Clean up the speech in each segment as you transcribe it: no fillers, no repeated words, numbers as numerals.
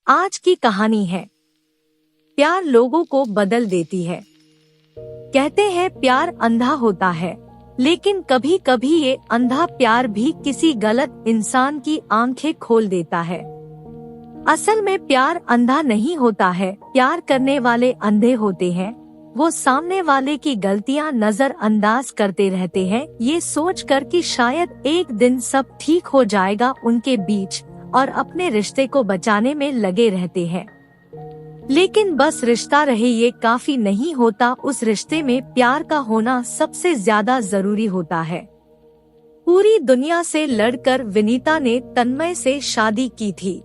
आज की कहानी है प्यार लोगों को बदल देती है। कहते हैं प्यार अंधा होता है, लेकिन कभी कभी ये अंधा प्यार भी किसी गलत इंसान की आंखें खोल देता है। असल में प्यार अंधा नहीं होता है, प्यार करने वाले अंधे होते हैं। वो सामने वाले की गलतियां नजरअंदाज करते रहते हैं, ये सोचकर कि शायद एक दिन सब ठीक हो जाएगा उनके बीच, और अपने रिश्ते को बचाने में लगे रहते हैं। लेकिन बस रिश्ता रहे ये काफी नहीं होता, उस रिश्ते में प्यार का होना सबसे ज्यादा जरूरी होता है। पूरी दुनिया से लड़कर विनीता ने तन्मय से शादी की थी।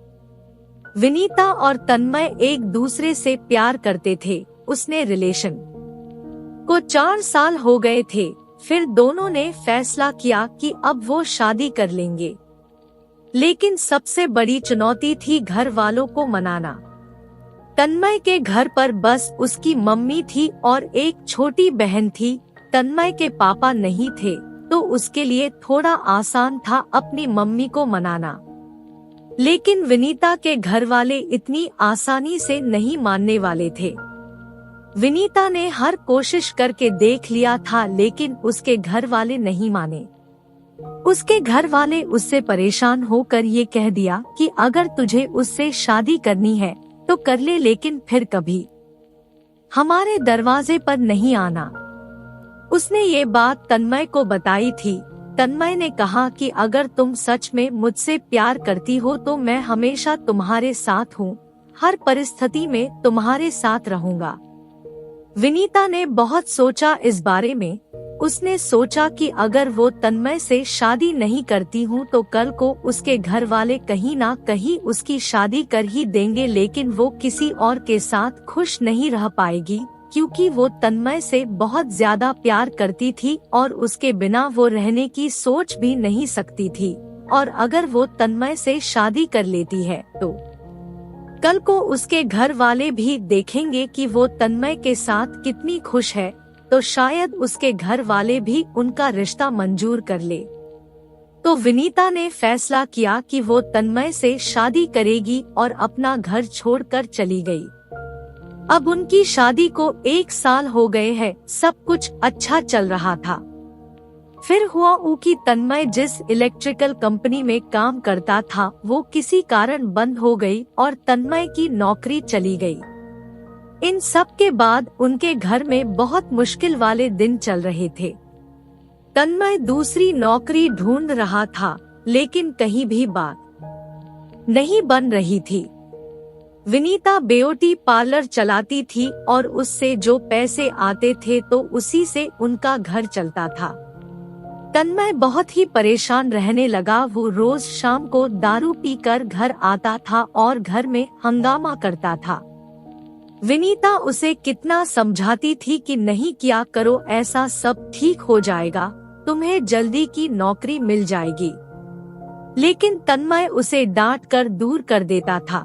विनीता और तन्मय एक दूसरे से प्यार करते थे। उसने रिलेशन को 4 साल हो गए थे। फिर दोनों ने फैसला किया कि अब वो शादी कर लेंगे। लेकिन सबसे बड़ी चुनौती थी घर वालों को मनाना। तन्मय के घर पर बस उसकी मम्मी थी और एक छोटी बहन थी। तन्मय के पापा नहीं थे, तो उसके लिए थोड़ा आसान था अपनी मम्मी को मनाना। लेकिन विनीता के घर वाले इतनी आसानी से नहीं मानने वाले थे। विनीता ने हर कोशिश करके देख लिया था, लेकिन उसके घर वाले नहीं माने। उसके घर वाले उससे परेशान होकर ये कह दिया कि अगर तुझे उससे शादी करनी है तो कर ले, लेकिन फिर कभी हमारे दरवाजे पर नहीं आना। उसने ये बात तन्मय को बताई थी। तन्मय ने कहा कि अगर तुम सच में मुझसे प्यार करती हो तो मैं हमेशा तुम्हारे साथ हूँ, हर परिस्थिति में तुम्हारे साथ रहूँगा। विनीता ने बहुत सोचा इस बारे में। उसने सोचा कि अगर वो तन्मय से शादी नहीं करती हूँ तो कल को उसके घर वाले कहीं ना कहीं उसकी शादी कर ही देंगे, लेकिन वो किसी और के साथ खुश नहीं रह पाएगी, क्योंकि वो तन्मय से बहुत ज्यादा प्यार करती थी और उसके बिना वो रहने की सोच भी नहीं सकती थी। और अगर वो तन्मय से शादी कर लेती है तो कल को उसके घर वाले भी देखेंगे कि वो तन्मय के साथ कितनी खुश है, तो शायद उसके घर वाले भी उनका रिश्ता मंजूर कर ले। तो विनीता ने फैसला किया कि वो तन्मय से शादी करेगी और अपना घर छोड़कर चली गई। अब उनकी शादी को 1 साल हो गए हैं, सब कुछ अच्छा चल रहा था। फिर हुआ कि तन्मय जिस इलेक्ट्रिकल कंपनी में काम करता था वो किसी कारण बंद हो गई और तन्मय की नौकरी चली गई। इन सब के बाद उनके घर में बहुत मुश्किल वाले दिन चल रहे थे। तन्मय दूसरी नौकरी ढूंढ रहा था, लेकिन कहीं भी बात नहीं बन रही थी। विनीता ब्यूटी पार्लर चलाती थी और उससे जो पैसे आते थे तो उसी से उनका घर चलता था। तन्मय बहुत ही परेशान रहने लगा। वो रोज शाम को दारू पीकर घर आता था और घर में हंगामा करता था। विनीता उसे कितना समझाती थी कि नहीं किया करो ऐसा, सब ठीक हो जाएगा, तुम्हें जल्दी की नौकरी मिल जाएगी। लेकिन तन्मय उसे डांट कर दूर कर देता था।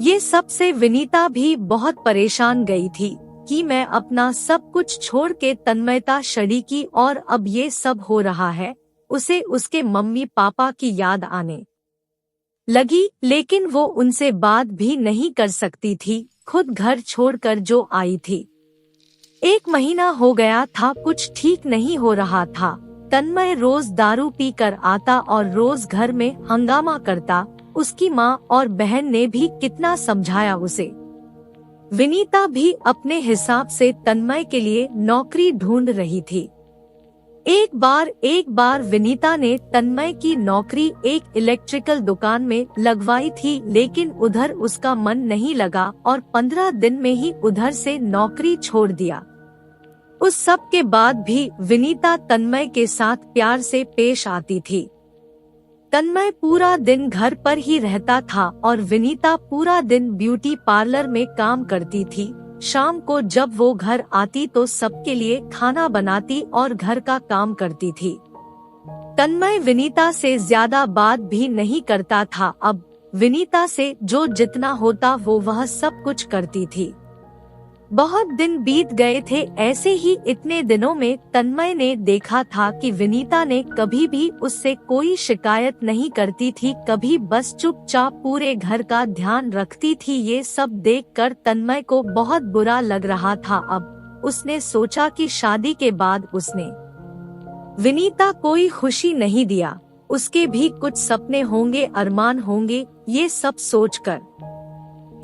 ये सब से विनीता भी बहुत परेशान गई थी कि मैं अपना सब कुछ छोड़ के तन्मयता छड़ी की और अब ये सब हो रहा है। उसे उसके मम्मी पापा की याद आने लगी, लेकिन वो उनसे बात भी नहीं कर सकती थी, खुद घर छोड़कर जो आई थी। 1 महीना हो गया था, कुछ ठीक नहीं हो रहा था। तन्मय रोज दारू पीकर आता और रोज घर में हंगामा करता। उसकी माँ और बहन ने भी कितना समझाया उसे। विनीता भी अपने हिसाब से तन्मय के लिए नौकरी ढूंढ रही थी। एक बार विनीता ने तन्मय की नौकरी एक इलेक्ट्रिकल दुकान में लगवाई थी, लेकिन उधर उसका मन नहीं लगा और 15 दिन में ही उधर से नौकरी छोड़ दिया। उस सब के बाद भी विनीता तन्मय के साथ प्यार से पेश आती थी। तन्मय पूरा दिन घर पर ही रहता था और विनीता पूरा दिन ब्यूटी पार्लर में काम करती थी। शाम को जब वो घर आती तो सबके लिए खाना बनाती और घर का काम करती थी। तन्मय विनीता से ज्यादा बात भी नहीं करता था। अब विनीता से जो जितना होता वो वह सब कुछ करती थी। बहुत दिन बीत गए थे। ऐसे ही इतने दिनों में तन्मय ने देखा था कि विनीता ने कभी भी उससे कोई शिकायत नहीं करती थी, कभी बस चुपचाप पूरे घर का ध्यान रखती थी। ये सब देखकर तन्मय को बहुत बुरा लग रहा था। अब उसने सोचा कि शादी के बाद उसने विनीता कोई खुशी नहीं दिया, उसके भी कुछ सपने होंगे, अरमान होंगे। ये सब सोचकर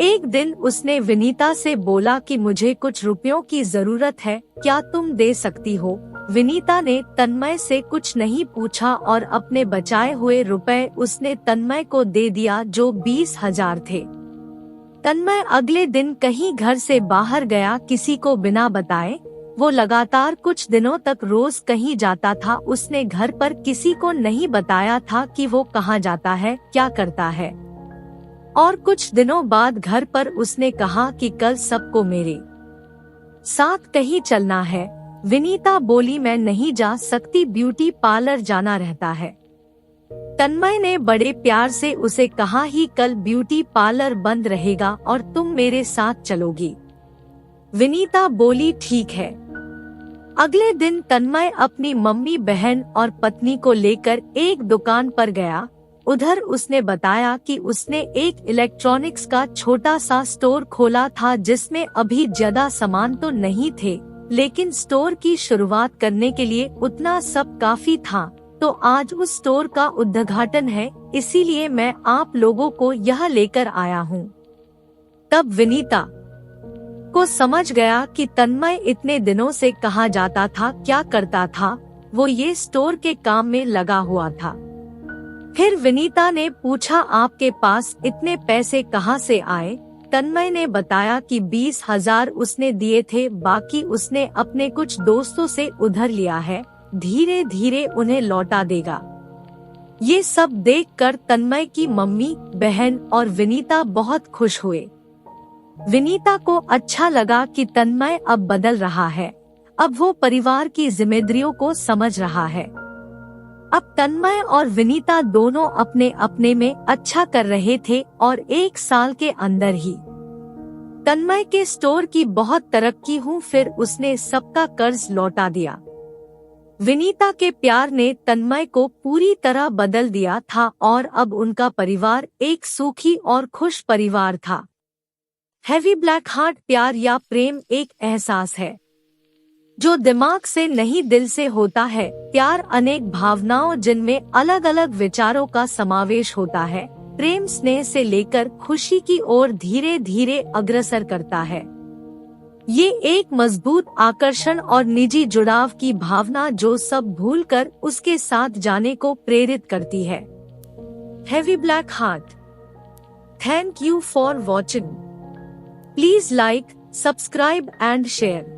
एक दिन उसने विनीता से बोला कि मुझे कुछ रुपयों की जरूरत है, क्या तुम दे सकती हो? विनीता ने तन्मय से कुछ नहीं पूछा और अपने बचाए हुए रुपए उसने तन्मय को दे दिया, जो 20,000 थे। तन्मय अगले दिन कहीं घर से बाहर गया, किसी को बिना बताए। वो लगातार कुछ दिनों तक रोज कहीं जाता था। उसने घर पर किसी को नहीं बताया था कि वो कहाँ जाता है, क्या करता है। और कुछ दिनों बाद घर पर उसने कहा कि कल सबको मेरे साथ कहीं चलना है। विनीता बोली, मैं नहीं जा सकती, ब्यूटी पार्लर जाना रहता है। तन्मय ने बड़े प्यार से उसे कहा ही कल ब्यूटी पार्लर बंद रहेगा और तुम मेरे साथ चलोगी। विनीता बोली ठीक है। अगले दिन तन्मय अपनी मम्मी, बहन और पत्नी को लेकर एक दुकान पर गया। उधर उसने बताया कि उसने एक इलेक्ट्रॉनिक्स का छोटा सा स्टोर खोला था, जिसमें अभी ज्यादा सामान तो नहीं थे, लेकिन स्टोर की शुरुआत करने के लिए उतना सब काफी था। तो आज उस स्टोर का उद्घाटन है, इसीलिए मैं आप लोगों को यह लेकर आया हूँ। तब विनीता को समझ गया कि तन्मय इतने दिनों से कहाँ जाता था, क्या करता था। वो ये स्टोर के काम में लगा हुआ था। फिर विनीता ने पूछा, आपके पास इतने पैसे कहाँ से आए? तन्मय ने बताया कि 20,000 उसने दिए थे, बाकी उसने अपने कुछ दोस्तों से उधार लिया है, धीरे धीरे उन्हें लौटा देगा। ये सब देखकर तन्मय की मम्मी, बहन और विनीता बहुत खुश हुए। विनीता को अच्छा लगा कि तन्मय अब बदल रहा है, अब वो परिवार की जिम्मेदारियों को समझ रहा है। अब तन्मय और विनीता दोनों अपने अपने में अच्छा कर रहे थे और 1 साल के अंदर ही तन्मय के स्टोर की बहुत तरक्की हुई। फिर उसने सबका कर्ज लौटा दिया। विनीता के प्यार ने तन्मय को पूरी तरह बदल दिया था और अब उनका परिवार एक सुखी और खुश परिवार था। हैवी ब्लैक हार्ट प्यार या प्रेम एक एहसास है जो दिमाग से नहीं दिल से होता है। प्यार अनेक भावनाओं जिनमें अलग अलग विचारों का समावेश होता है। प्रेम स्नेह से लेकर खुशी की ओर धीरे धीरे अग्रसर करता है। ये एक मजबूत आकर्षण और निजी जुड़ाव की भावना जो सब भूलकर उसके साथ जाने को प्रेरित करती है। Heavy black heart. Thank you for watching. Please like, subscribe and share.